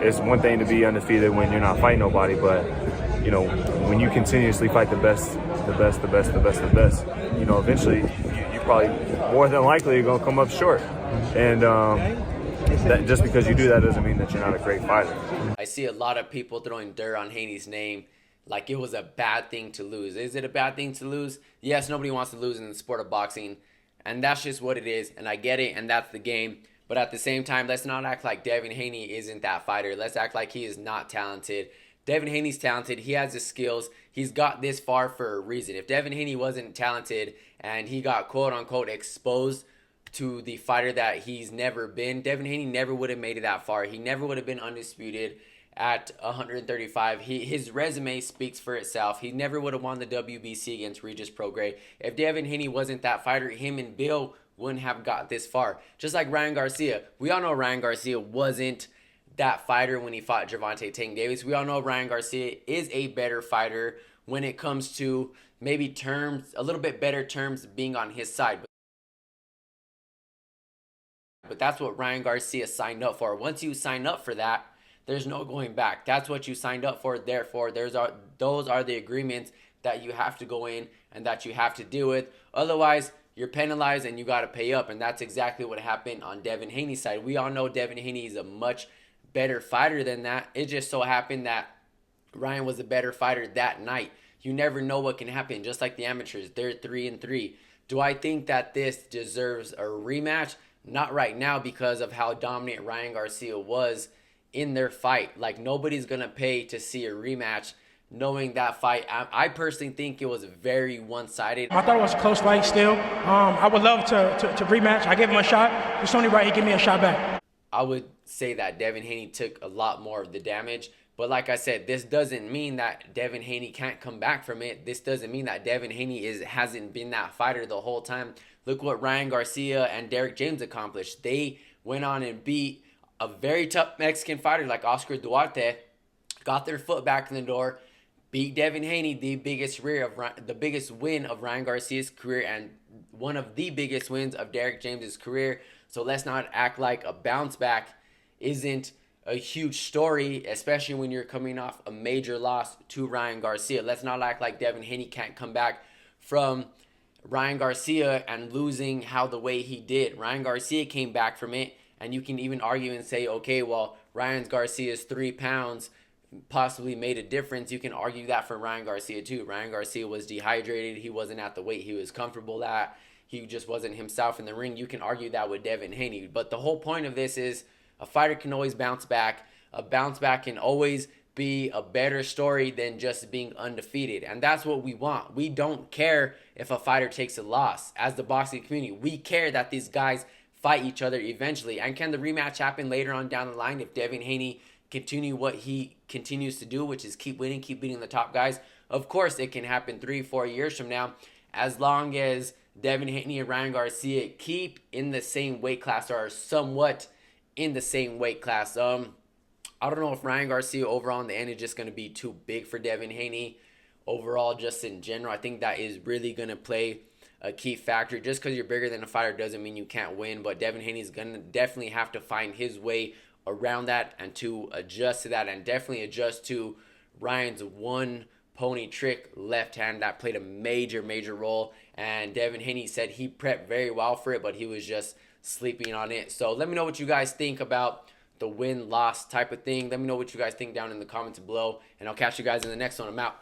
it's one thing to be undefeated when you're not fighting nobody, but you know, when you continuously fight the best, you know, eventually you probably more than likely are gonna come up short. And that just because you do that doesn't mean that you're not a great fighter. I see a lot of people throwing dirt on Haney's name like it was a bad thing to lose. Is it a bad thing to lose? Yes, nobody wants to lose in the sport of boxing, and that's just what it is, and I get it, and that's the game. But at the same time, let's not act like Devin Haney isn't that fighter. Let's act like he is not talented. Devin Haney's talented. He has the skills. He's got this far for a reason. If Devin Haney wasn't talented and he got quote-unquote exposed to the fighter that he's never been, Devin Haney never would have made it that far. He never would have been undisputed at 135. His resume speaks for itself. He never would have won the WBC against Regis Prograis. If Devin Haney wasn't that fighter, him and Bill wouldn't have got this far. Just like Ryan Garcia. We all know Ryan Garcia wasn't that fighter when he fought Gervonta Tank Davis. We all know Ryan Garcia is a better fighter when it comes to maybe terms, a little bit better terms being on his side. But that's what Ryan Garcia signed up for. Once you sign up for that, there's no going back. That's what you signed up for. Therefore, those are the agreements that you have to go in and that you have to deal with. Otherwise, you're penalized and you got to pay up. And that's exactly what happened on Devin Haney's side. We all know Devin Haney is a much better fighter than that. It just so happened that Ryan was a better fighter that night. You never know what can happen. Just like the amateurs, they're 3-3. Do I think that this deserves a rematch? Not right now because of how dominant Ryan Garcia was in their fight. Like, nobody's going to pay to see a rematch knowing that fight. I personally think it was very one-sided. I thought it was a close fight still. I would love to rematch. I gave him a shot. It's only right he give me a shot back. I would say that Devin Haney took a lot more of the damage. But like I said, this doesn't mean that Devin Haney can't come back from it. This doesn't mean that Devin Haney hasn't been that fighter the whole time. Look what Ryan Garcia and Derek James accomplished. They went on and beat a very tough Mexican fighter like Oscar Duarte, got their foot back in the door, beat Devin Haney, the biggest win of Ryan Garcia's career and one of the biggest wins of Derek James's career. So let's not act like a bounce back isn't a huge story, especially when you're coming off a major loss to Ryan Garcia. Let's not act like Devin Haney can't come back from Ryan Garcia and losing the way he did. Ryan Garcia came back from it, and you can even argue and say, okay, well, Ryan Garcia's 3 pounds possibly made a difference. You can argue that for Ryan Garcia too. Ryan Garcia was dehydrated. He wasn't at the weight he was comfortable at. He just wasn't himself in the ring. You can argue that with Devin Haney. But the whole point of this is a fighter can always bounce back. A bounce back can always be a better story than just being undefeated. And that's what we want. We don't care if a fighter takes a loss. As the boxing community, we care that these guys fight each other eventually. And can the rematch happen later on down the line if Devin Haney continue what he continues to do, which is keep winning, keep beating the top guys? Of course it can happen 3-4 years from now, as long as Devin Haney and Ryan Garcia keep in the same weight class or are somewhat in the same weight class. I don't know if Ryan Garcia overall in the end is just going to be too big for Devin Haney. Overall, just in general, I think that is really going to play a key factor. Just because you're bigger than a fighter doesn't mean you can't win, but Devin Haney is going to definitely have to find his way around that and to adjust to that, and definitely adjust to Ryan's one pony trick left hand that played a major role. And Devin Haney said he prepped very well for it, but he was just sleeping on it. So let me know what you guys think about the win-loss type of thing. Let me know what you guys think down in the comments below, and I'll catch you guys in the next one. I'm out.